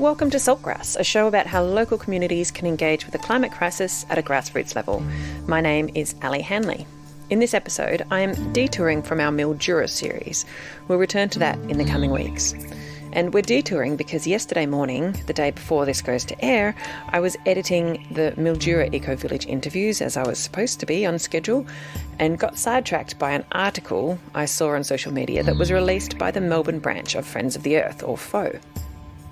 Welcome to Saltgrass, a show about how local communities can engage with the climate crisis at a grassroots level. My name is Ali Hanley. In this episode, I am detouring from our Mildura series. We'll return to that in the coming weeks. And we're detouring because yesterday morning, the day before this goes to air, I was editing the Mildura Eco-Village interviews as I was supposed to be on schedule and got sidetracked by an article I saw on social media that was released by the Melbourne branch of Friends of the Earth, or FO.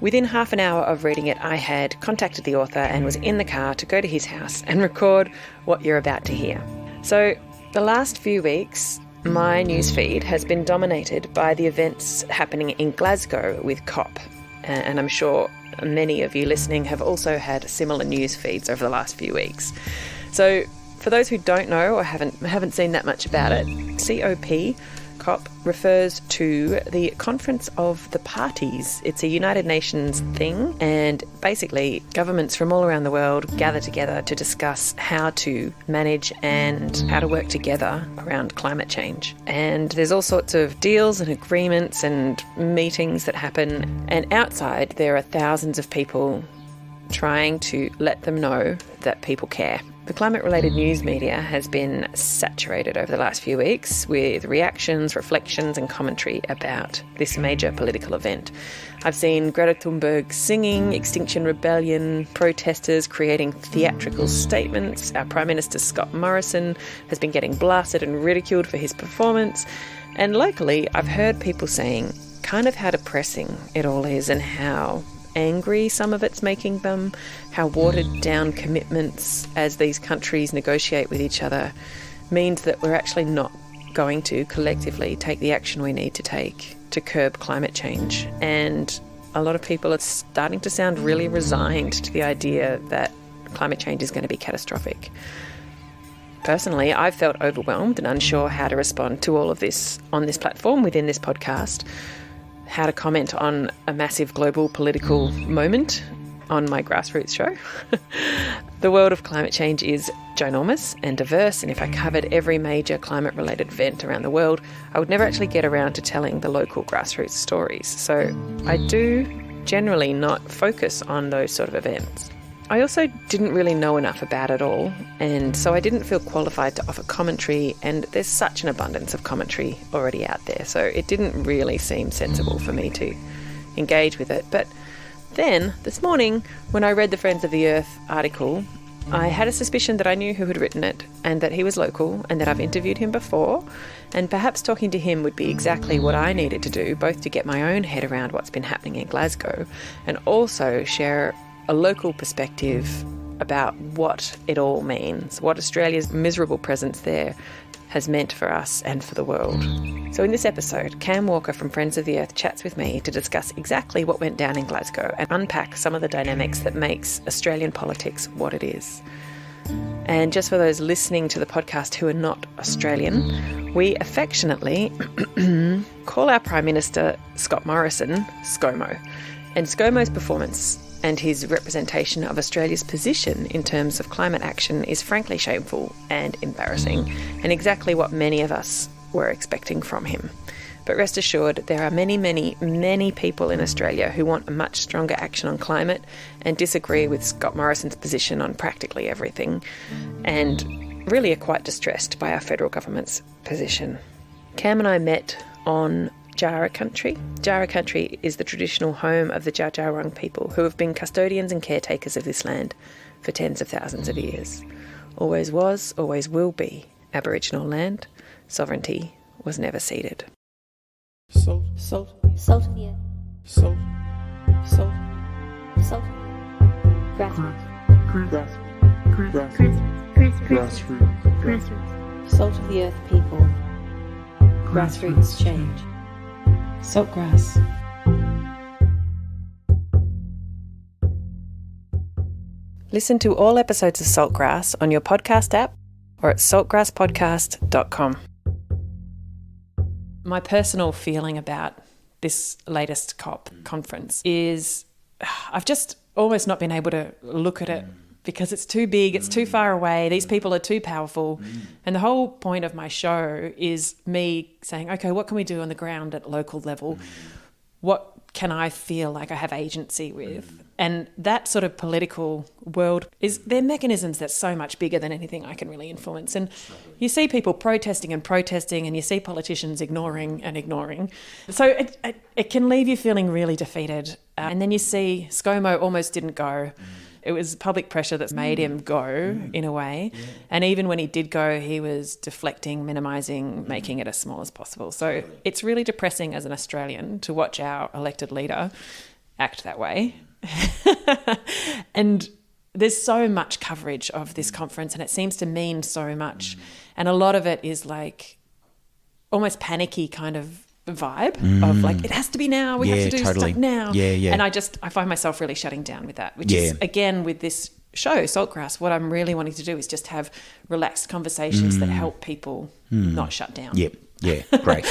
Within half an hour of reading it, I had contacted the author and was in the car to go to his house and record what you're about to hear. So, the last few weeks, my newsfeed has been dominated by the events happening in Glasgow with COP. And I'm sure many of you listening have also had similar news feeds over the last few weeks. So, for those who don't know or haven't seen that much about it, COP refers to the Conference of the Parties. It's a United Nations thing, and basically governments from all around the world gather together to discuss how to manage and how to work together around climate change. And there's all sorts of deals and agreements and meetings that happen, and outside there are thousands of people trying to let them know that people care. The climate-related news media has been saturated over the last few weeks with reactions, reflections and commentary about this major political event. I've seen Greta Thunberg singing, Extinction Rebellion, protesters creating theatrical statements. Our Prime Minister Scott Morrison has been getting blasted and ridiculed for his performance. And locally, I've heard people saying kind of how depressing it all is and how angry some of it's making them, how watered down commitments as these countries negotiate with each other means that we're actually not going to collectively take the action we need to take to curb climate change. And a lot of people are starting to sound really resigned to the idea that climate change is going to be catastrophic. Personally, I've felt overwhelmed and unsure how to respond to all of this on this platform within this podcast, how to comment on a massive global political moment on my grassroots show. The world of climate change is ginormous and diverse, and if I covered every major climate-related event around the world, I would never actually get around to telling the local grassroots stories. So I do generally not focus on those sort of events. I also didn't really know enough about it all, and so I didn't feel qualified to offer commentary, and there's such an abundance of commentary already out there, so it didn't really seem sensible for me to engage with it. But then, this morning, when I read the Friends of the Earth article, I had a suspicion that I knew who had written it, and that he was local, and that I've interviewed him before, and perhaps talking to him would be exactly what I needed to do, both to get my own head around what's been happening in Glasgow, and also share a local perspective about what it all means, what Australia's miserable presence there has meant for us and for the world. So in this episode, Cam Walker from Friends of the Earth chats with me to discuss exactly what went down in Glasgow and unpack some of the dynamics that makes Australian politics what it is. And just for those listening to the podcast who are not Australian, we affectionately call our Prime Minister Scott Morrison ScoMo. And ScoMo's performance and his representation of Australia's position in terms of climate action is frankly shameful and embarrassing, and exactly what many of us were expecting from him. But rest assured, there are many, many, many people in Australia who want a much stronger action on climate and disagree with Scott Morrison's position on practically everything, and really are quite distressed by our federal government's position. Cam and I met on Jara country. Jara country is the traditional home of the Dja Dja Wurrung people who have been custodians and caretakers of this land for tens of thousands of years. Always was, always will be Aboriginal land. Sovereignty was never ceded. Salt. Yeah. Salt. Grassroots. Salt of the earth people. Grassroots change. Saltgrass. Listen to all episodes of Saltgrass on your podcast app or at saltgrasspodcast.com. My personal feeling about this latest COP conference is I've just almost not been able to look at it because it's too big, it's too far away, these people are too powerful. And the whole point of my show is me saying, okay, what can we do on the ground at local level? What can I feel like I have agency with? And that sort of political world they're mechanisms that's so much bigger than anything I can really influence. And you see people protesting and you see politicians ignoring and ignoring. So it can leave you feeling really defeated. And then you see ScoMo almost didn't go. It was public pressure that's made him go in a way. Yeah. And even when he did go, he was deflecting, minimising, making it as small as possible. So it's really depressing as an Australian to watch our elected leader act that way. And there's so much coverage of this conference and it seems to mean so much. And a lot of it is like almost panicky kind of vibe of like, it has to be now, we have to do stuff now. And I find myself really shutting down with that, which is, again, with this show, Saltgrass, what I'm really wanting to do is just have relaxed conversations that help people not shut down. Great.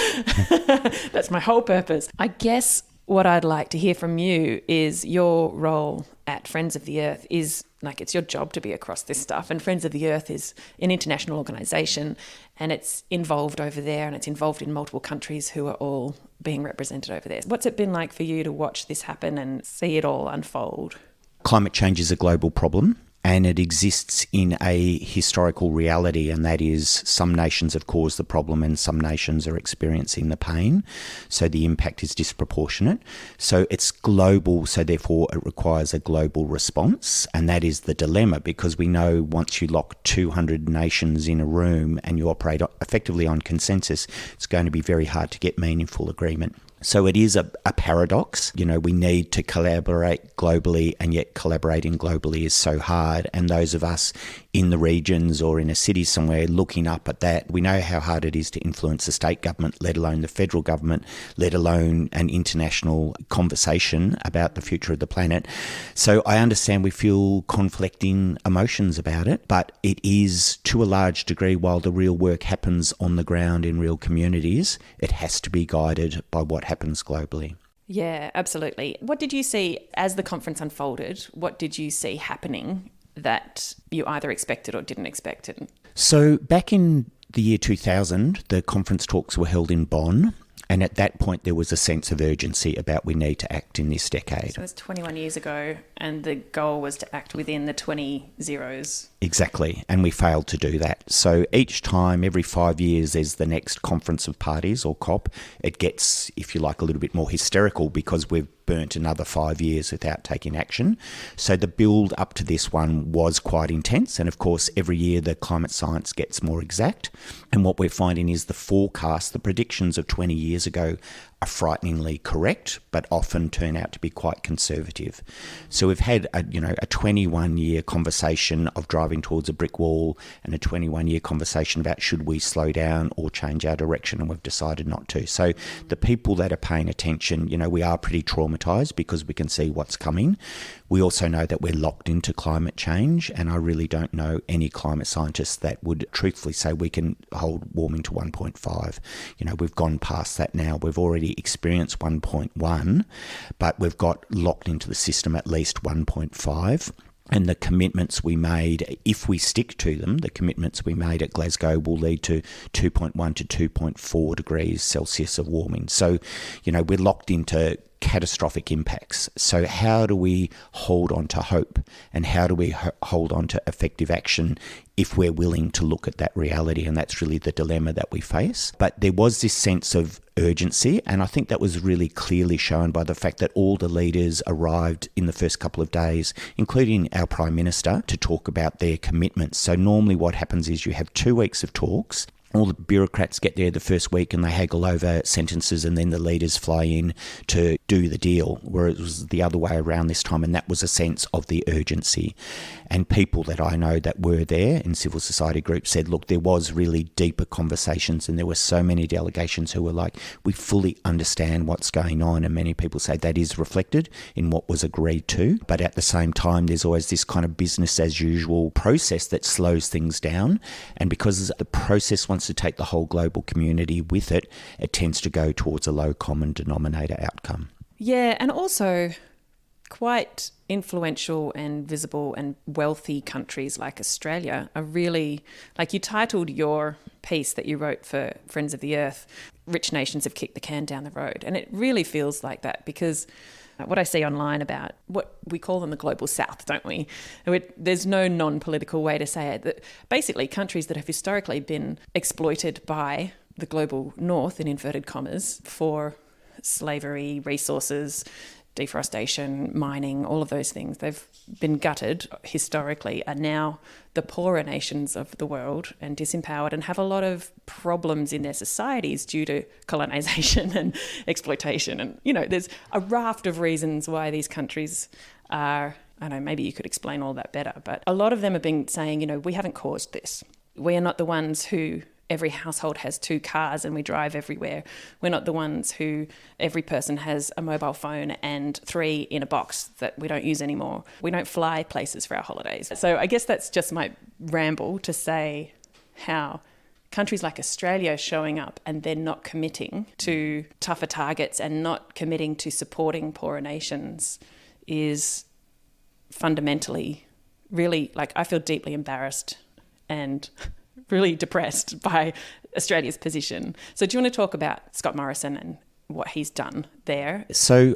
That's my whole purpose. I guess what I'd like to hear from you is your role at Friends of the Earth is like, it's your job to be across this stuff. And Friends of the Earth is an international organisation and it's involved over there and it's involved in multiple countries who are all being represented over there. What's it been like for you to watch this happen and see it all unfold? Climate change is a global problem. And it exists in a historical reality, and that is some nations have caused the problem and some nations are experiencing the pain. So the impact is disproportionate. So it's global, so therefore it requires a global response. And that is the dilemma, because we know once you lock 200 nations in a room and you operate effectively on consensus, it's going to be very hard to get meaningful agreement. So it is a paradox. You know, we need to collaborate globally, and yet collaborating globally is so hard. And those of us in the regions or in a city somewhere looking up at that, we know how hard it is to influence the state government, let alone the federal government, let alone an international conversation about the future of the planet. So I understand we feel conflicting emotions about it, but it is to a large degree, while the real work happens on the ground in real communities, it has to be guided by what happens globally. Yeah, absolutely. What did you see as the conference unfolded? What did you see happening that you either expected or didn't expect? So back in the year 2000, the conference talks were held in Bonn. And at that point, there was a sense of urgency about we need to act in this decade. So it was 21 years ago, and the goal was to act within the 20 zeros. Exactly, and we failed to do that. So each time, every 5 years, there's the next Conference of Parties, or COP. It gets, if you like, a little bit more hysterical because we've burnt another 5 years without taking action. So the build up to this one was quite intense. And of course, every year the climate science gets more exact. And what we're finding is the forecast, the predictions of 20 years ago are frighteningly correct, but often turn out to be quite conservative. So we've had a 21-year conversation of driving towards a brick wall and a 21-year conversation about should we slow down or change our direction, and we've decided not to. So the people that are paying attention, we are pretty traumatized because we can see what's coming. We also know that we're locked into climate change, and I really don't know any climate scientists that would truthfully say we can hold warming to 1.5. We've gone past that now. We've already experienced 1.1, but we've got locked into the system at least 1.5. And the commitments we made, if we stick to them, the commitments we made at Glasgow will lead to 2.1 to 2.4 degrees Celsius of warming. So, we're locked into catastrophic impacts. So how do we hold on to hope, and how do we hold on to effective action if we're willing to look at that reality? And that's really the dilemma that we face. But there was this sense of urgency, and I think that was really clearly shown by the fact that all the leaders arrived in the first couple of days, including our Prime Minister, to talk about their commitments. So normally what happens is you have 2 weeks of talks. All the bureaucrats get there the first week and they haggle over sentences, and then the leaders fly in to do the deal, whereas it was the other way around this time, and that was a sense of the urgency. And people that I know that were there in civil society groups said, look, there was really deeper conversations, and there were so many delegations who were like, we fully understand what's going on. And many people say that is reflected in what was agreed to. But at the same time, there's always this kind of business as usual process that slows things down. And because the process wants to take the whole global community with it, it tends to go towards a low common denominator outcome. Yeah, and also quite influential and visible and wealthy countries like Australia are really, like you titled your piece that you wrote for Friends of the Earth, Rich Nations Have Kicked the Can Down the Road. And it really feels like that, because what I see online about what we call them the global south, don't we? There's no non-political way to say it. That basically countries that have historically been exploited by the global north, in inverted commas, for slavery, resources, deforestation, mining, all of those things. They've been gutted historically, are now the poorer nations of the world and disempowered and have a lot of problems in their societies due to colonisation and exploitation. And, you know, there's a raft of reasons why these countries are, I don't know, maybe you could explain all that better, but a lot of them have been saying, you know, we haven't caused this. We are not the ones who every household has 2 cars and we drive everywhere. We're not the ones who every person has a mobile phone and 3 in a box that we don't use anymore. We don't fly places for our holidays. So I guess that's just my ramble to say how countries like Australia showing up and then not committing to tougher targets and not committing to supporting poorer nations is fundamentally really, like, I feel deeply embarrassed and really depressed by Australia's position. So do you want to talk about Scott Morrison and what he's done there? So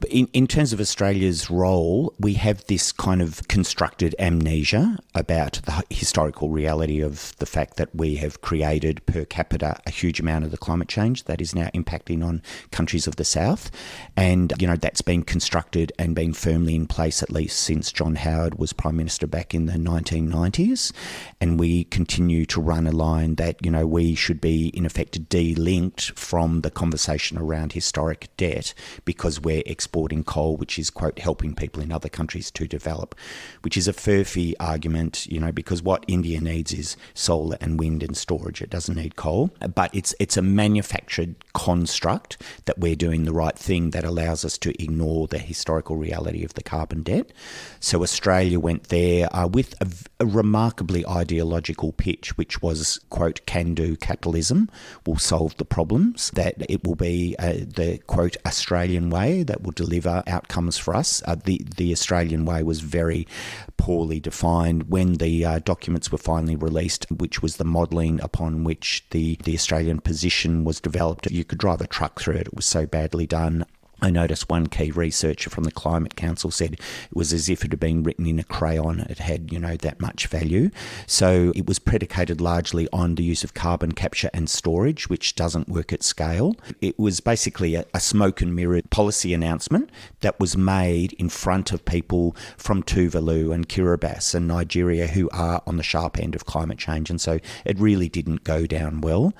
in terms of Australia's role, we have this kind of constructed amnesia about the historical reality of the fact that we have created per capita a huge amount of the climate change that is now impacting on countries of the south. And, you know, that's been constructed and been firmly in place at least since John Howard was Prime Minister back in the 1990s. And we continue to run a line that, you know, we should be in effect de-linked from the conversation around historic debt because we're exporting coal, which is, quote, helping people in other countries to develop, which is a furphy argument, you know, because what India needs is solar and wind and storage. It doesn't need coal. But it's a manufactured construct that we're doing the right thing that allows us to ignore the historical reality of the carbon debt. So Australia went there with a remarkably ideological pitch, which was, quote, can-do capitalism will solve the problems, that it will be the, quote, Australian way that will deliver outcomes for us. The Australian way was very poorly defined when the documents were finally released, which was the modelling upon which the Australian position was developed. You could drive a truck through it. It was so badly done. I noticed one key researcher from the Climate Council said it was as if it had been written in a crayon. It had, you know, that much value. So it was predicated largely on the use of carbon capture and storage, which doesn't work at scale. It was basically a smoke and mirror policy announcement that was made in front of people from Tuvalu and Kiribati and Nigeria who are on the sharp end of climate change. And so it really didn't go down well.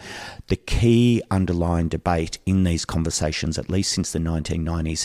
The key underlying debate in these conversations, at least since the 1990s,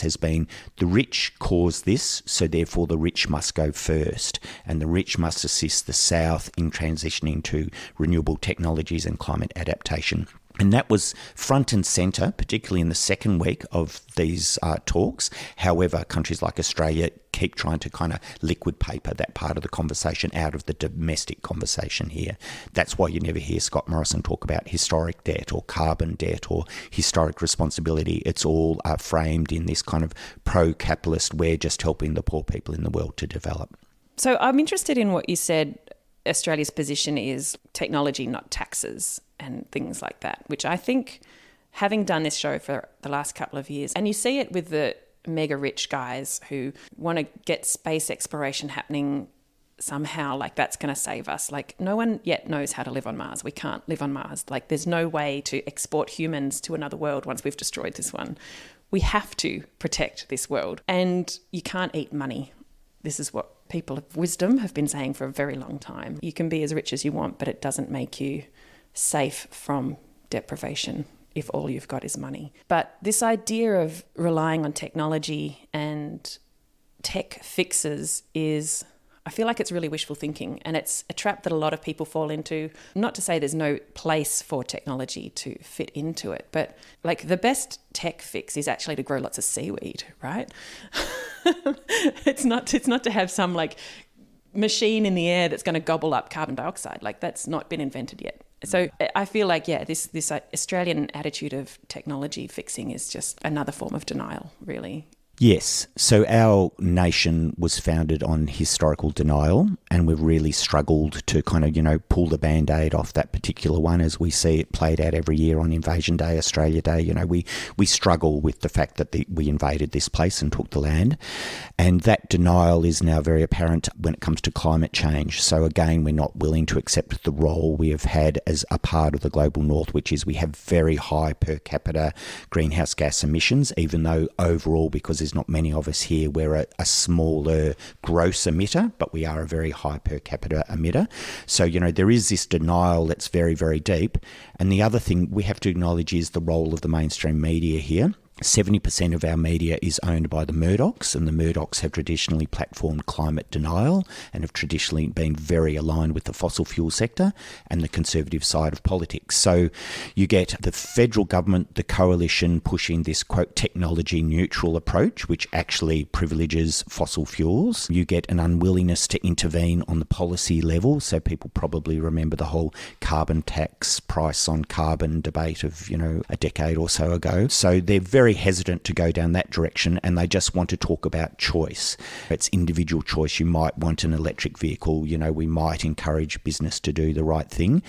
has been the rich cause this, so therefore the rich must go first, and the rich must assist the South in transitioning to renewable technologies and climate adaptation. And that was front and centre, particularly in the second week of these talks. However, countries like Australia keep trying to kind of liquid paper that part of the conversation out of the domestic conversation here. That's why you never hear Scott Morrison talk about historic debt or carbon debt or historic responsibility. It's all framed in this kind of pro-capitalist, we're just helping the poor people in the world to develop. So I'm interested in what you said Australia's position is technology, not taxes and things like that, which I think, having done this show for the last couple of years, and you see it with the mega rich guys who want to get space exploration happening somehow, like that's going to save us. Like, no one yet knows how to live on Mars. We can't live on Mars. Like, there's no way to export humans to another world once we've destroyed this one. We have to protect this world, and you can't eat money. This is what people of wisdom have been saying for a very long time. You can be as rich as you want, but it doesn't make you safe from deprivation if all you've got is money. But this idea of relying on technology and tech fixes is, I feel like it's really wishful thinking, and it's a trap that a lot of people fall into. Not to say there's no place for technology to fit into it, but like the best tech fix is actually to grow lots of seaweed, right? It's not to have some like machine in the air that's going to gobble up carbon dioxide. Like, that's not been invented yet. So I feel like, yeah, this Australian attitude of technology fixing is just another form of denial, really. Yes. So our nation was founded on historical denial, and we've really struggled to kind of, pull the Band-Aid off that particular one, as we see it played out every year on Invasion Day, Australia Day. We struggle with the fact that we invaded this place and took the land. And that denial is now very apparent when it comes to climate change. So again, we're not willing to accept the role we have had as a part of the global north, which is we have very high per capita greenhouse gas emissions, even though overall, because there's not many of us here, we're a smaller gross emitter, but we are a very high per capita emitter. So, there is this denial that's very, very deep. And the other thing we have to acknowledge is the role of the mainstream media here. 70% of our media is owned by the Murdochs, and the Murdochs have traditionally platformed climate denial and have traditionally been very aligned with the fossil fuel sector and the conservative side of politics. So you get the federal government, the coalition, pushing this, quote, technology neutral approach, which actually privileges fossil fuels. You get an unwillingness to intervene on the policy level. So people probably remember the whole carbon tax, price on carbon debate of, a decade or so ago. So they're very hesitant to go down that direction, and they just want to talk about choice. It's individual choice. You might want an electric vehicle. We might encourage business to do the right thing.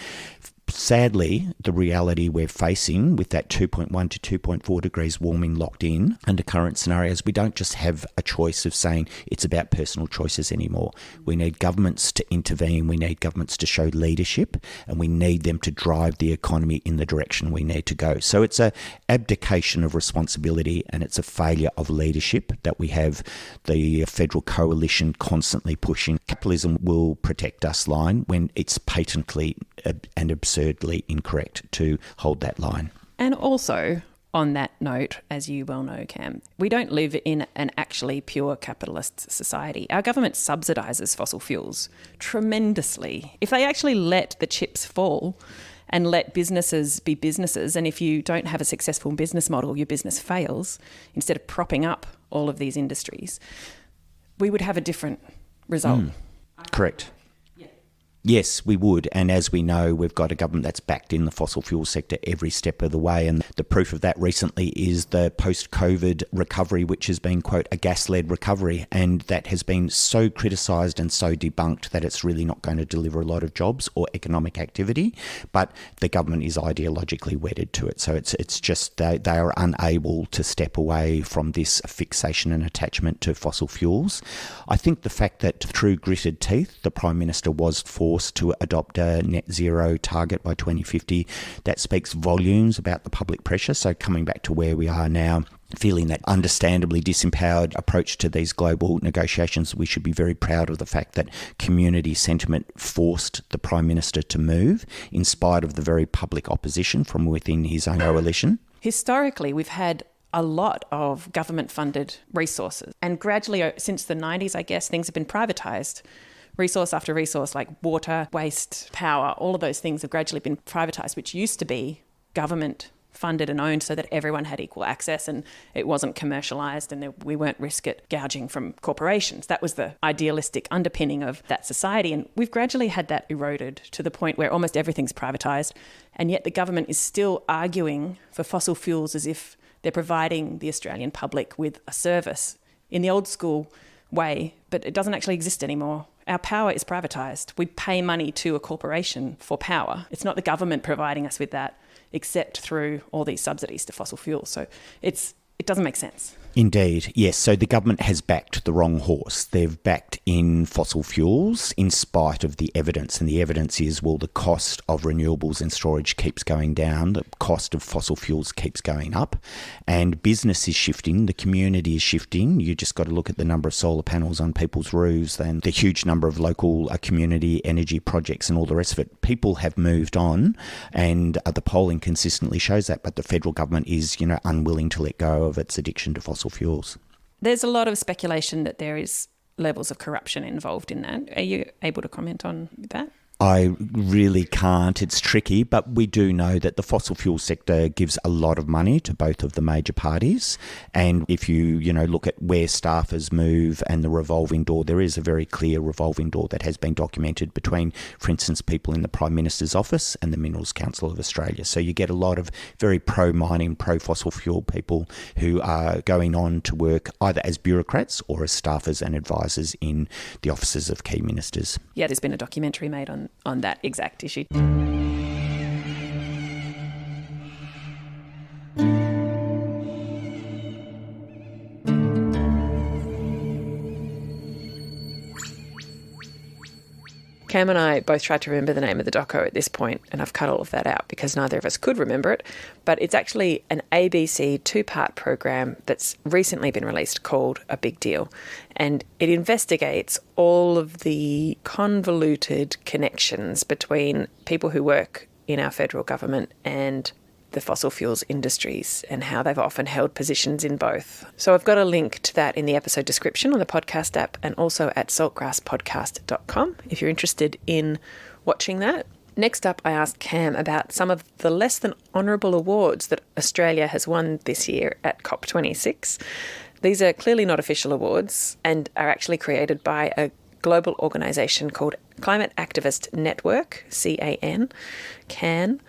Sadly, the reality we're facing with that 2.1 to 2.4 degrees warming locked in under current scenarios, we don't just have a choice of saying it's about personal choices anymore. We need governments to intervene, we need governments to show leadership, and we need them to drive the economy in the direction we need to go. So it's an abdication of responsibility, and it's a failure of leadership that we have the federal coalition constantly pushing capitalism will protect us line when it's patently and absurdly incorrect to hold that line. And also, on that note, as you well know, Cam, we don't live in an actually pure capitalist society. Our government subsidises fossil fuels tremendously. If they actually let the chips fall and let businesses be businesses, and if you don't have a successful business model, your business fails, instead of propping up all of these industries, we would have a different result. Correct. Yes, we would. And as we know, we've got a government that's backed in the fossil fuel sector every step of the way. And the proof of that recently is the post-COVID recovery, which has been, quote, a gas-led recovery. And that has been so criticised and so debunked that it's really not going to deliver a lot of jobs or economic activity. But the government is ideologically wedded to it. So it's just they are unable to step away from this fixation and attachment to fossil fuels. I think the fact that through gritted teeth, the Prime Minister was forced to adopt a net zero target by 2050, that speaks volumes about the public pressure. So coming back to where we are now, feeling that understandably disempowered approach to these global negotiations, we should be very proud of the fact that community sentiment forced the Prime Minister to move in spite of the very public opposition from within his own coalition. Historically, we've had a lot of government-funded resources, and gradually since the 90s, I guess, things have been privatised. Resource after resource, like water, waste, power, all of those things have gradually been privatised, which used to be government funded and owned so that everyone had equal access and it wasn't commercialised and we weren't risk it gouging from corporations. That was the idealistic underpinning of that society. And we've gradually had that eroded to the point where almost everything's privatised, and yet the government is still arguing for fossil fuels as if they're providing the Australian public with a service in the old school way, but it doesn't actually exist anymore. Our power is privatised. We pay money to a corporation for power. It's not the government providing us with that, except through all these subsidies to fossil fuels. So it doesn't make sense. Indeed, yes. So the government has backed the wrong horse. They've backed in fossil fuels in spite of the evidence. And the evidence is, well, the cost of renewables and storage keeps going down. The cost of fossil fuels keeps going up. And business is shifting. The community is shifting. You just got to look at the number of solar panels on people's roofs and the huge number of local community energy projects and all the rest of it. People have moved on, and the polling consistently shows that. But the federal government is, unwilling to let go of its addiction to fossil fuels. There's a lot of speculation that there is levels of corruption involved in that. Are you able to comment on that? I really can't. It's tricky, but we do know that the fossil fuel sector gives a lot of money to both of the major parties. And if you look at where staffers move and the revolving door, there is a very clear revolving door that has been documented between, for instance, people in the Prime Minister's office and the Minerals Council of Australia. So you get a lot of very pro-mining, pro-fossil fuel people who are going on to work either as bureaucrats or as staffers and advisors in the offices of key ministers. Yeah, there's been a documentary made on that exact issue. Cam and I both tried to remember the name of the doco at this point, and I've cut all of that out because neither of us could remember it. But it's actually an ABC 2-part program that's recently been released called A Big Deal. And it investigates all of the convoluted connections between people who work in our federal government and the fossil fuels industries and how they've often held positions in both. So I've got a link to that in the episode description on the podcast app and also at saltgrasspodcast.com if you're interested in watching that. Next up, I asked Cam about some of the less than honourable awards that Australia has won this year at COP26. These are clearly not official awards and are actually created by a global organisation called Climate Activist Network, CAN.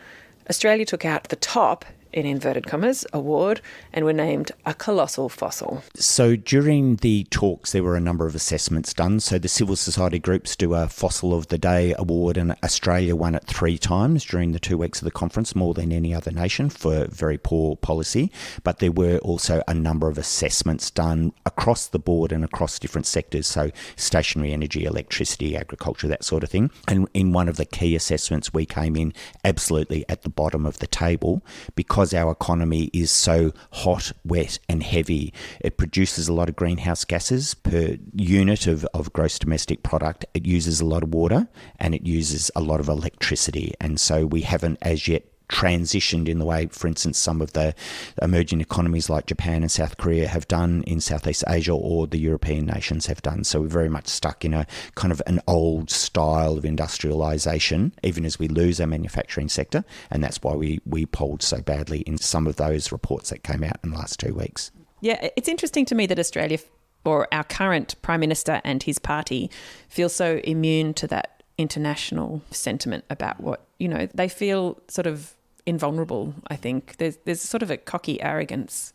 Australia took out the top, in inverted commas, award and were named a colossal fossil. So during the talks, there were a number of assessments done. So the civil society groups do a Fossil of the Day award, and Australia won it 3 times during the 2 weeks of the conference, more than any other nation for very poor policy. But there were also a number of assessments done across the board and across different sectors, so stationary energy, electricity, agriculture, that sort of thing. And in one of the key assessments, we came in absolutely at the bottom of the table because our economy is so hot, wet and heavy. It produces a lot of greenhouse gases per unit of gross domestic product. It uses a lot of water and it uses a lot of electricity. And so we haven't as yet transitioned in the way, for instance, some of the emerging economies like Japan and South Korea have done in Southeast Asia, or the European nations have done. So we're very much stuck in a kind of an old style of industrialisation, even as we lose our manufacturing sector. And that's why we polled so badly in some of those reports that came out in the last 2 weeks. Yeah, it's interesting to me that Australia, or our current Prime Minister and his party, feel so immune to that international sentiment about what, they feel sort of invulnerable, I think. There's sort of a cocky arrogance.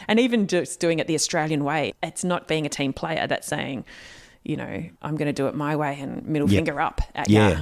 And even just doing it the Australian way, it's not being a team player that's saying, I'm going to do it my way and middle finger up at you.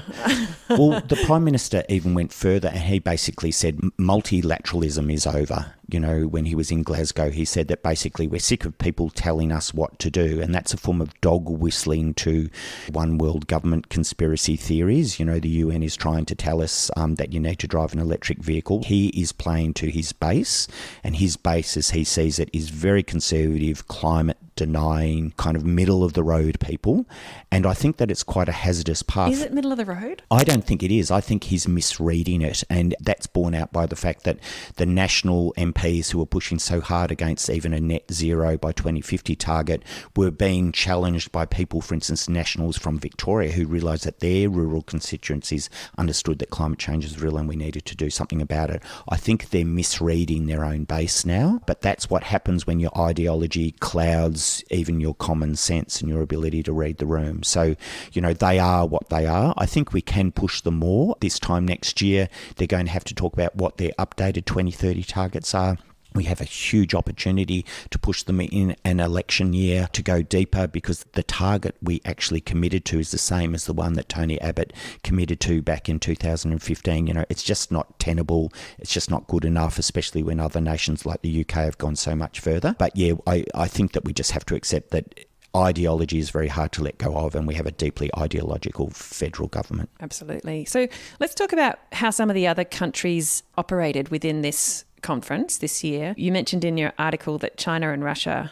Well, the Prime Minister even went further and he basically said multilateralism is over. When he was in Glasgow, he said that basically we're sick of people telling us what to do, and that's a form of dog whistling to one world government conspiracy theories. The UN is trying to tell us that you need to drive an electric vehicle. He is playing to his base, and his base, as he sees it, is very conservative, climate denying, kind of middle of the road people. And I think that it's quite a hazardous path. Is it middle of the road? I don't think it is. I think he's misreading it, and that's borne out by the fact that the national MPs who were pushing so hard against even a net zero by 2050 target were being challenged by people, for instance, nationals from Victoria, who realised that their rural constituencies understood that climate change is real and we needed to do something about it. I think they're misreading their own base now, but that's what happens when your ideology clouds even your common sense and your ability to read the room. So, they are what they are. I think we can push them more. This time next year, they're going to have to talk about what their updated 2030 targets are. We have a huge opportunity to push them in an election year to go deeper, because the target we actually committed to is the same as the one that Tony Abbott committed to back in 2015. It's just not tenable. It's just not good enough, especially when other nations like the UK have gone so much further. But yeah, I think that we just have to accept that ideology is very hard to let go of, and we have a deeply ideological federal government. Absolutely. So let's talk about how some of the other countries operated within this conference this year. You mentioned in your article that China and Russia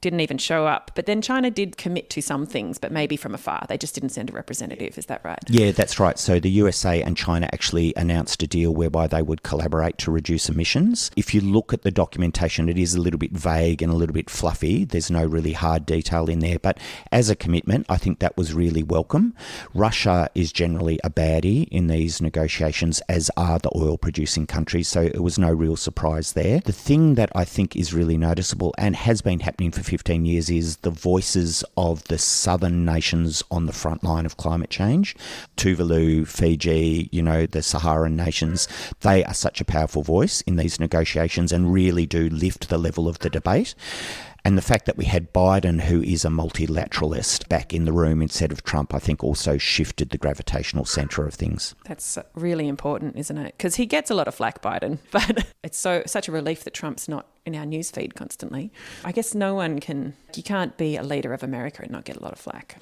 didn't even show up. But then China did commit to some things, but maybe from afar. They just didn't send a representative. Is that right? Yeah, that's right. So the USA and China actually announced a deal whereby they would collaborate to reduce emissions. If you look at the documentation, it is a little bit vague and a little bit fluffy. There's no really hard detail in there. But as a commitment, I think that was really welcome. Russia is generally a baddie in these negotiations, as are the oil-producing countries. So it was no real surprise there. The thing that I think is really noticeable and has been happening for 15 years is the voices of the southern nations on the front line of climate change. Tuvalu, Fiji, the Saharan nations, they are such a powerful voice in these negotiations and really do lift the level of the debate. And the fact that we had Biden, who is a multilateralist, back in the room instead of Trump, I think also shifted the gravitational centre of things. That's really important, isn't it? Because he gets a lot of flack, Biden, but it's such a relief that Trump's not in our newsfeed constantly. I guess you can't be a leader of America and not get a lot of flack.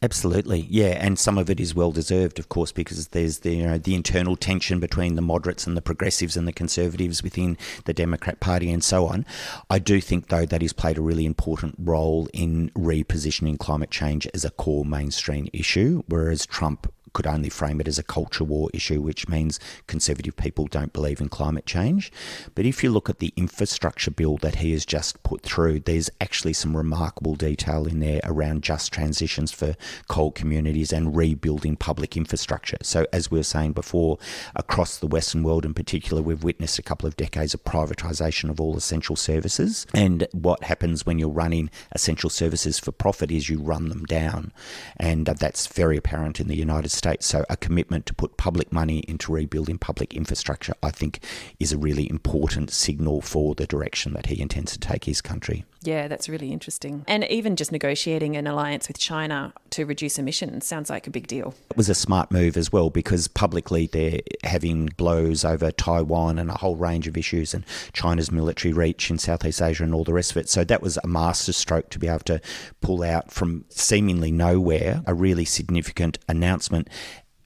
Absolutely, yeah, and some of it is well deserved, of course, because there's the internal tension between the moderates and the progressives and the conservatives within the Democrat Party and so on. I do think, though, that he's played a really important role in repositioning climate change as a core mainstream issue, whereas Trump could only frame it as a culture war issue, which means conservative people don't believe in climate change. But if you look at the infrastructure bill that he has just put through, there's actually some remarkable detail in there around just transitions for coal communities and rebuilding public infrastructure. So as we were saying before, across the Western world in particular, we've witnessed a couple of decades of privatisation of all essential services. And what happens when you're running essential services for profit is you run them down. And that's very apparent in the United States. So a commitment to put public money into rebuilding public infrastructure, I think, is a really important signal for the direction that he intends to take his country. Yeah, that's really interesting. And even just negotiating an alliance with China to reduce emissions sounds like a big deal. It was a smart move as well, because publicly they're having blows over Taiwan and a whole range of issues and China's military reach in Southeast Asia and all the rest of it. So that was a masterstroke to be able to pull out from seemingly nowhere a really significant announcement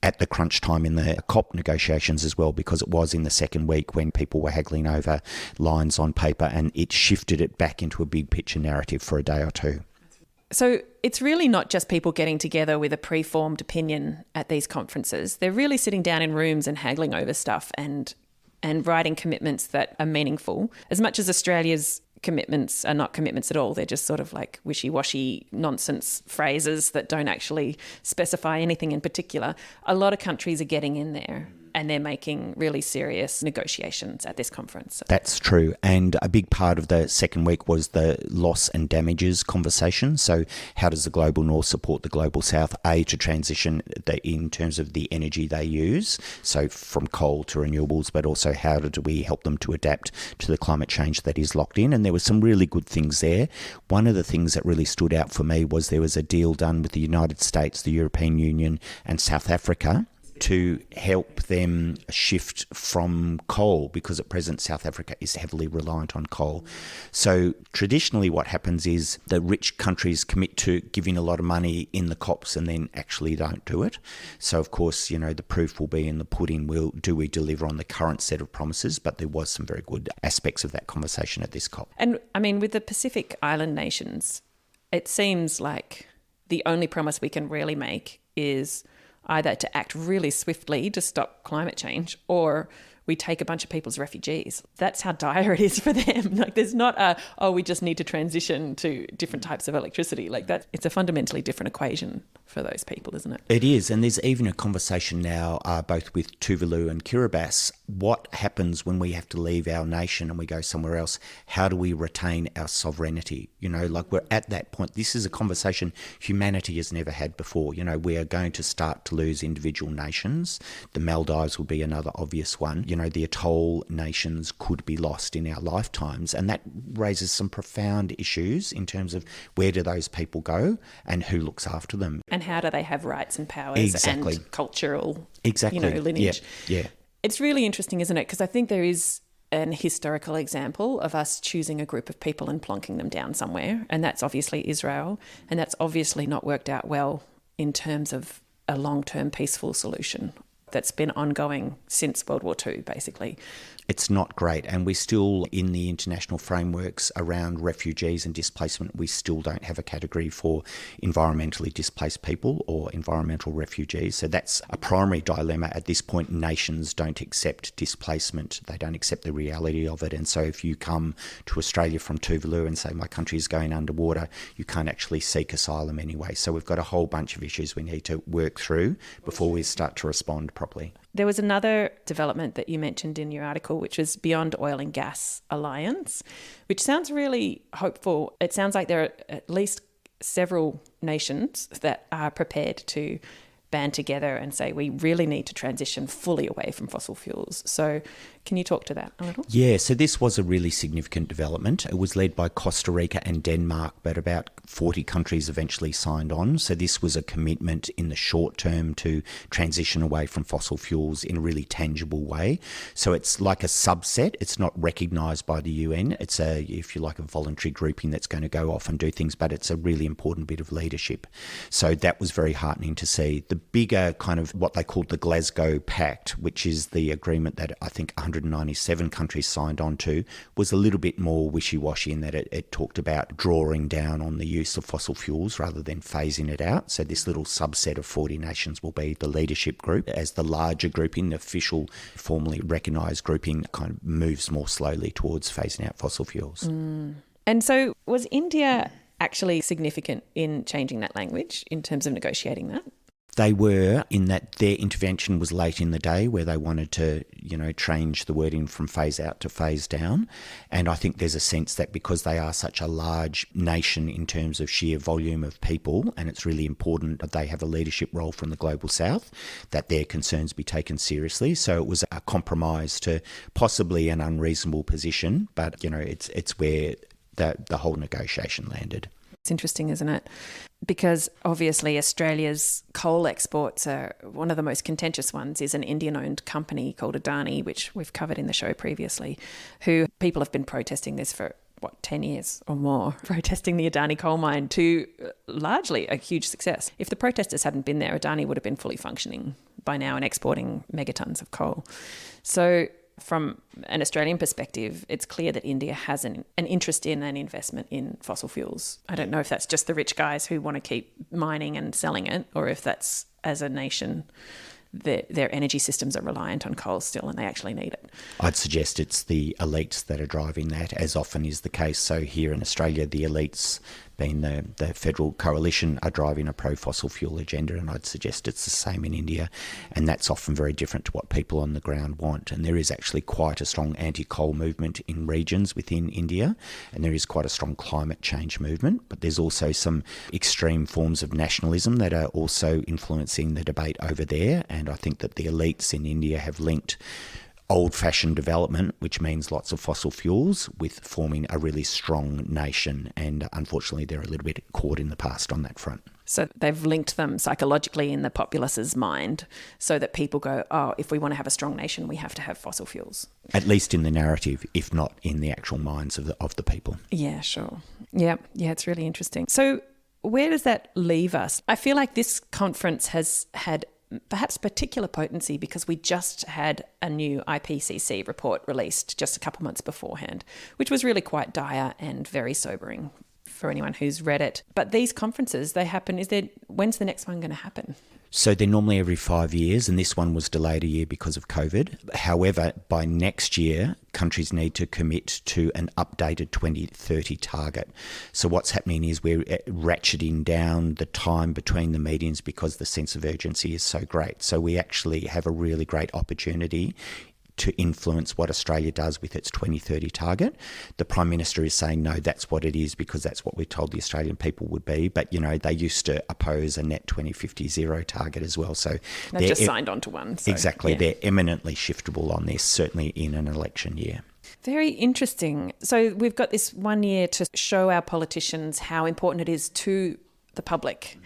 at the crunch time in the COP negotiations as well, because it was in the second week when people were haggling over lines on paper, and it shifted it back into a big picture narrative for a day or two. So it's really not just people getting together with a preformed opinion at these conferences. They're really sitting down in rooms and haggling over stuff and writing commitments that are meaningful. As much as Australia's commitments are not commitments at all, they're just sort of like wishy-washy nonsense phrases that don't actually specify anything in particular. A lot of countries are getting in there and they're making really serious negotiations at this conference. That's true. And a big part of the second week was the loss and damages conversation. So how does the Global North support the Global South, to transition in terms of the energy they use, so from coal to renewables, but also how do we help them to adapt to the climate change that is locked in? And there were some really good things there. One of the things that really stood out for me was there was a deal done with the United States, the European Union and South Africa to help them shift from coal, because at present South Africa is heavily reliant on coal. So traditionally what happens is the rich countries commit to giving a lot of money in the COPs and then actually don't do it. So of course, the proof will be in the pudding. Do we deliver on the current set of promises? But there was some very good aspects of that conversation at this COP. And I mean, with the Pacific Island nations, it seems like the only promise we can really make is either to act really swiftly to stop climate change, or we take a bunch of people as refugees. That's how dire it is for them. Like, there's not we just need to transition to different types of electricity. Like that, it's a fundamentally different equation for those people, isn't it? It is. And there's even a conversation now, both with Tuvalu and Kiribati. What happens when we have to leave our nation and we go somewhere else? How do we retain our sovereignty? We're at that point. This is a conversation humanity has never had before. We are going to start to lose individual nations. The Maldives will be another obvious one. The atoll nations could be lost in our lifetimes. And that raises some profound issues in terms of where do those people go and who looks after them. And how do they have rights and powers Exactly. and cultural Exactly. lineage? Yeah. It's really interesting, isn't it? Because I think there is an historical example of us choosing a group of people and plonking them down somewhere. And that's obviously Israel. And that's obviously not worked out well in terms of a long-term peaceful solution. that's been ongoing since World War II, basically. It's not great, and we're still in the international frameworks around refugees and displacement. We still don't have a category for environmentally displaced people or environmental refugees. So that's a primary dilemma at this point. Nations don't accept displacement. They don't accept the reality of it. And so if you come to Australia from Tuvalu and say, my country is going underwater, you can't actually seek asylum anyway. So we've got a whole bunch of issues we need to work through before we start to respond properly. There was another development that you mentioned in your article, which was Beyond Oil and Gas Alliance, which sounds really hopeful. It sounds like there are at least several nations that are prepared to band together and say we really need to transition fully away from fossil fuels. So can you talk to that a little? Yeah, so this was a really significant development. It was led by Costa Rica and Denmark, but about 40 countries eventually signed on. So this was a commitment in the short term to transition away from fossil fuels in a really tangible way. So it's like a subset. It's not recognised by the UN. It's a, if you like, a voluntary grouping that's going to go off and do things, but it's a really important bit of leadership. So that was very heartening to see. The bigger kind of what they called the Glasgow Pact, which is the agreement that I think 197 countries signed on to, was a little bit more wishy-washy in that it talked about drawing down on the use of fossil fuels rather than phasing it out. So this little subset of 40 nations will be the leadership group, as the larger grouping, the official, formally recognised grouping, kind of moves more slowly towards phasing out fossil fuels. And so was India actually significant in changing that language in terms of negotiating that? They were, in that their intervention was late in the day, where they wanted to, change the wording from phase out to phase down. And I think there's a sense that because they are such a large nation in terms of sheer volume of people, and it's really important that they have a leadership role from the global south, that their concerns be taken seriously. So it was a compromise to possibly an unreasonable position, but, it's where the whole negotiation landed. It's interesting, isn't it? Because obviously Australia's coal exports are one of the most contentious ones is an Indian-owned company called Adani, which we've covered in the show previously, who people have been protesting this for, 10 years or more, protesting the Adani coal mine to largely a huge success. If the protesters hadn't been there, Adani would have been fully functioning by now and exporting megatons of coal. So from an Australian perspective, it's clear that India has an interest in and investment in fossil fuels. I don't know if that's just the rich guys who want to keep mining and selling it, or if that's, as a nation, their energy systems are reliant on coal still and they actually need it. I'd suggest it's the elites that are driving that, as often is the case. So here in Australia, the elites, being the federal coalition, are driving a pro-fossil fuel agenda, and I'd suggest it's the same in India, and that's often very different to what people on the ground want. And there is actually quite a strong anti-coal movement in regions within India, and there is quite a strong climate change movement, but there's also some extreme forms of nationalism that are also influencing the debate over there. And I think that the elites in India have linked old-fashioned development, which means lots of fossil fuels, with forming a really strong nation. And unfortunately, they're a little bit caught in the past on that front. So they've linked them psychologically in the populace's mind so that people go, oh, if we want to have a strong nation, we have to have fossil fuels. At least in the narrative, if not in the actual minds of the people. Yeah, sure. Yeah, it's really interesting. So where does that leave us? I feel like this conference has had perhaps particular potency because we just had a new IPCC report released just a couple months beforehand, which was really quite dire and very sobering for anyone who's read it. But these conferences, they happen, when's the next one going to happen? So they're normally every 5 years, and this one was delayed a year because of COVID. However, by next year, countries need to commit to an updated 2030 target. So what's happening is we're ratcheting down the time between the meetings because the sense of urgency is so great. So we actually have a really great opportunity to influence what Australia does with its 2030 target. The Prime Minister is saying, no, that's what it is because that's what we told the Australian people would be. But, they used to oppose a net 2050 zero target as well. So they've just signed on to one. So, exactly. Yeah. They're eminently shiftable on this, certainly in an election year. Very interesting. So we've got this 1 year to show our politicians how important it is to the public.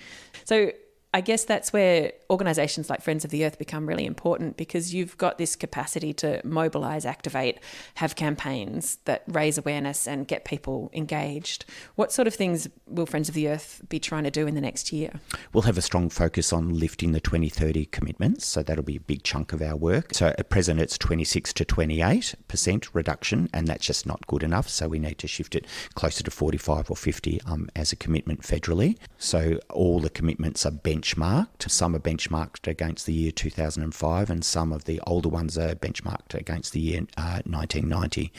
So I guess that's where organisations like Friends of the Earth become really important, because you've got this capacity to mobilise, activate, have campaigns that raise awareness and get people engaged. What sort of things will Friends of the Earth be trying to do in the next year? We'll have a strong focus on lifting the 2030 commitments, so that'll be a big chunk of our work. So at present it's 26 to 28% reduction, and that's just not good enough, so we need to shift it closer to 45 or 50 as a commitment federally. So all the commitments are benchmarked. Some are benchmarked against the year 2005, and some of the older ones are benchmarked against the year 1990.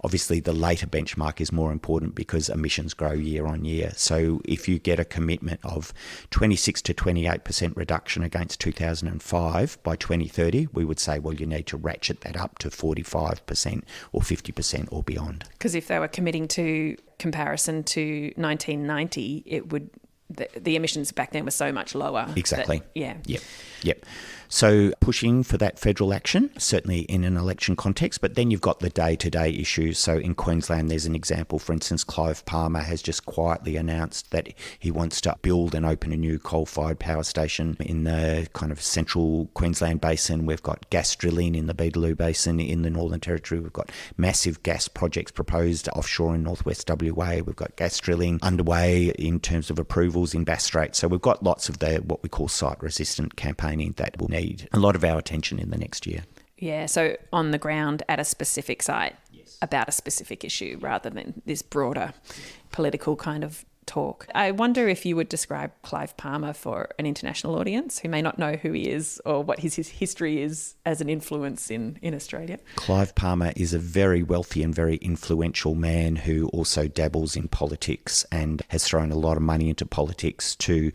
Obviously, the later benchmark is more important because emissions grow year on year. So if you get a commitment of 26 to 28% reduction against 2005 by 2030, we would say, well, you need to ratchet that up to 45% or 50% or beyond. Because if they were committing to comparison to 1990, it would... The emissions back then were so much lower. Exactly. Yep. So pushing for that federal action, certainly in an election context, but then you've got the day-to-day issues. So in Queensland, there's an example. For instance, Clive Palmer has just quietly announced that he wants to build and open a new coal-fired power station in the kind of central Queensland basin. We've got gas drilling in the Beetaloo Basin in the Northern Territory. We've got massive gas projects proposed offshore in northwest WA. We've got gas drilling underway in terms of approvals in Bass Strait. So we've got lots of the what we call site-resistant campaigning that will need a lot of our attention in the next year. Yeah, so on the ground at a specific site, yes, about a specific issue rather than this broader political kind of talk. I wonder if you would describe Clive Palmer for an international audience who may not know who he is or what his history is as an influence in Australia. Clive Palmer is a very wealthy and very influential man who also dabbles in politics and has thrown a lot of money into politics to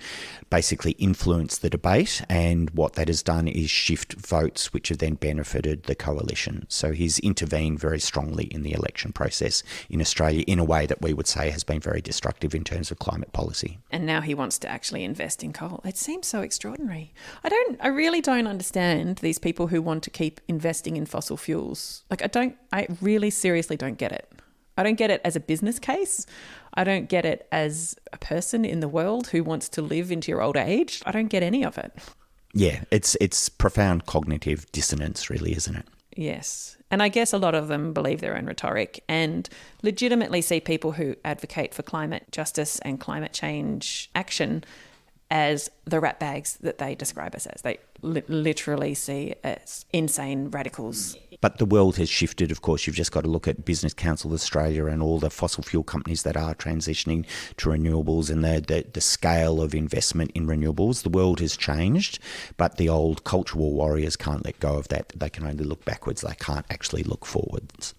basically influence the debate, and what that has done is shift votes which have then benefited the coalition. So he's intervened very strongly in the election process in Australia in a way that we would say has been very destructive in terms of climate policy. And now he wants to actually invest in coal. It seems so extraordinary. I really don't understand these people who want to keep investing in fossil fuels. I really seriously don't get it. I don't get it as a business case. I don't get it as a person in the world who wants to live into your old age. I don't get any of it. Yeah, it's profound cognitive dissonance, really, isn't it? Yes. And I guess a lot of them believe their own rhetoric and legitimately see people who advocate for climate justice and climate change action as the ratbags that they describe us as. They literally see as insane radicals. But the world has shifted, of course. You've just got to look at Business Council Australia and all the fossil fuel companies that are transitioning to renewables and the scale of investment in renewables. The world has changed, but the old cultural warriors can't let go of that. They can only look backwards. They can't actually look forwards.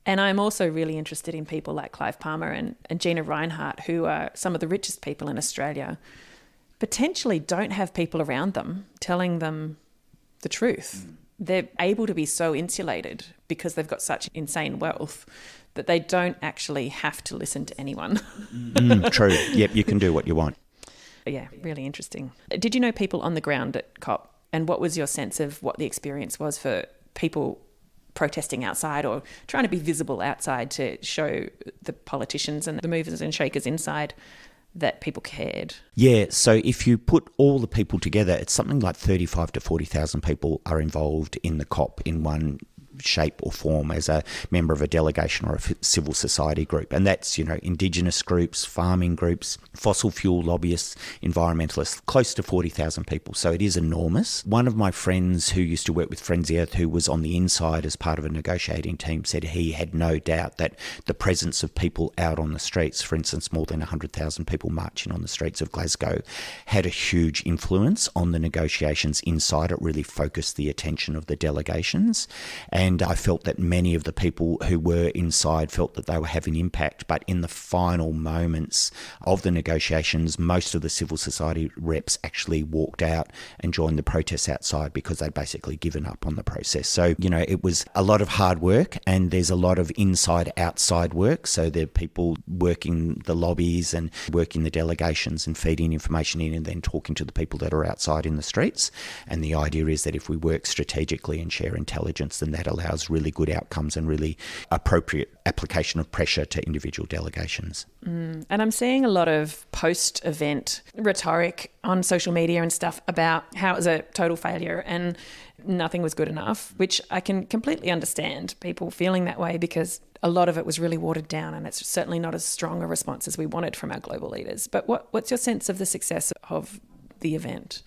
And I'm also really interested in people like Clive Palmer and Gina Rinehart, who are some of the richest people in Australia, potentially don't have people around them telling them the truth. They're able to be so insulated because they've got such insane wealth that they don't actually have to listen to anyone. True. Yep, you can do what you want. Yeah, really interesting. Did you know people on the ground at COP? And what was your sense of what the experience was for people protesting outside or trying to be visible outside to show the politicians and the movers and shakers inside that people cared? Yeah, so if you put all the people together, it's something like 35 to 40,000 people are involved in the COP in one shape or form as a member of a delegation or a civil society group. And that's, Indigenous groups, farming groups, fossil fuel lobbyists, environmentalists, close to 40,000 people. So it is enormous. One of my friends who used to work with Friends of the Earth, who was on the inside as part of a negotiating team, said he had no doubt that the presence of people out on the streets, for instance, more than 100,000 people marching on the streets of Glasgow, had a huge influence on the negotiations inside. It really focused the attention of the delegations. And I felt that many of the people who were inside felt that they were having impact. But in the final moments of the negotiations, most of the civil society reps actually walked out and joined the protests outside because they'd basically given up on the process. So, it was a lot of hard work, and there's a lot of inside-outside work. So there are people working the lobbies and working the delegations and feeding information in and then talking to the people that are outside in the streets. And the idea is that if we work strategically and share intelligence, then that allows really good outcomes and really appropriate application of pressure to individual delegations. And I'm seeing a lot of post-event rhetoric on social media and stuff about how it was a total failure and nothing was good enough, which I can completely understand people feeling that way because a lot of it was really watered down and it's certainly not as strong a response as we wanted from our global leaders. But what's your sense of the success of the event?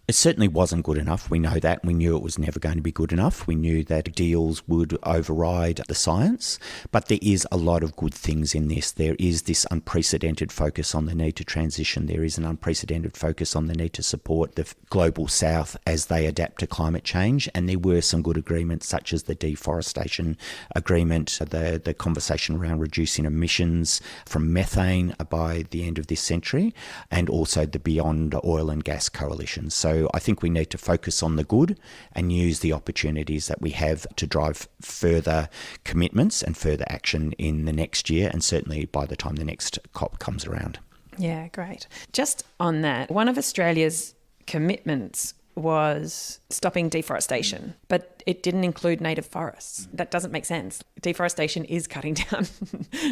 It certainly wasn't good enough. We know that. We knew it was never going to be good enough. We knew that deals would override the science, but there is a lot of good things in this. There is this unprecedented focus on the need to transition. There is an unprecedented focus on the need to support the global south as they adapt to climate change. And there were some good agreements, such as the deforestation agreement, the conversation around reducing emissions from methane by the end of this century, and also the Beyond Oil and Gas Coalition. So I think we need to focus on the good and use the opportunities that we have to drive further commitments and further action in the next year, and certainly by the time the next COP comes around. Yeah, great. Just on that, one of Australia's commitments was stopping deforestation, but it didn't include native forests. That doesn't make sense. Deforestation is cutting down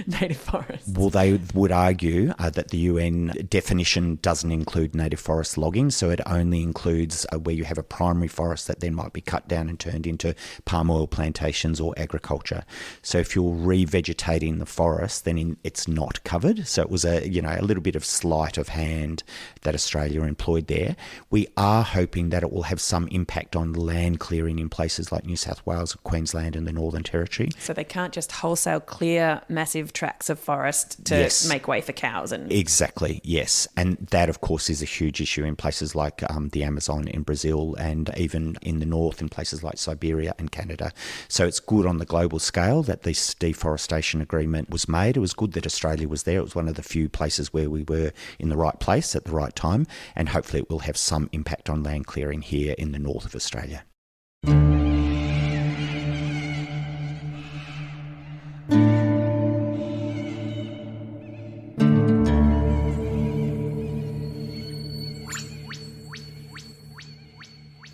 native forests. Well, they would argue that the UN definition doesn't include native forest logging, so it only includes where you have a primary forest that then might be cut down and turned into palm oil plantations or agriculture. So if you're revegetating the forest, then it's not covered. So it was a little bit of sleight of hand that Australia employed there. We are hoping that it will have some impact on land clearing in places like New South Wales, Queensland and the Northern Territory. So they can't just wholesale clear massive tracts of forest to make way for cows. Exactly, yes. And that, of course, is a huge issue in places like the Amazon in Brazil and even in the north in places like Siberia and Canada. So it's good on the global scale that this deforestation agreement was made. It was good that Australia was there. It was one of the few places where we were in the right place at the right time, and hopefully it will have some impact on land clearing here in the north of Australia.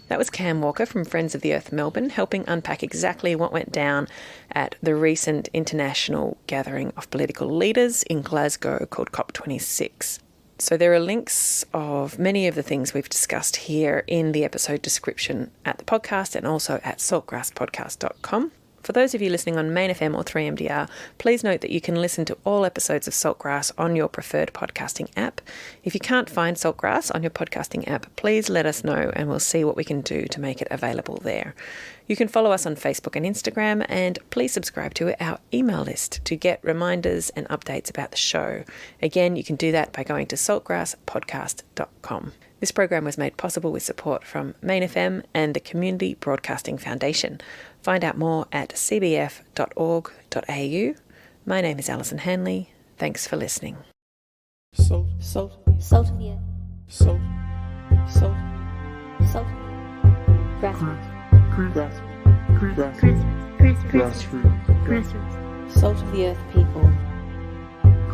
That was Cam Walker from Friends of the Earth Melbourne, helping unpack exactly what went down at the recent international gathering of political leaders in Glasgow called COP26. So there are links of many of the things we've discussed here in the episode description at the podcast and also at saltgrasspodcast.com. For those of you listening on Main FM or 3MDR, please note that you can listen to all episodes of Saltgrass on your preferred podcasting app. If you can't find Saltgrass on your podcasting app, please let us know and we'll see what we can do to make it available there. You can follow us on Facebook and Instagram, and please subscribe to our email list to get reminders and updates about the show. Again, you can do that by going to saltgrasspodcast.com. This program was made possible with support from Main FM and the Community Broadcasting Foundation. Find out more at cbf.org.au. My name is Alison Hanley. Thanks for listening. Salt. Salt of the earth. Salt. Salt. Salt. Grassroots. Grassroots. Salt of the earth people.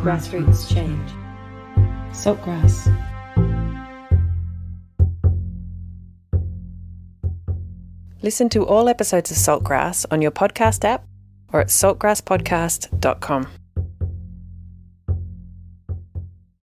Grassroots change. Saltgrass. Listen to all episodes of Saltgrass on your podcast app or at saltgrasspodcast.com.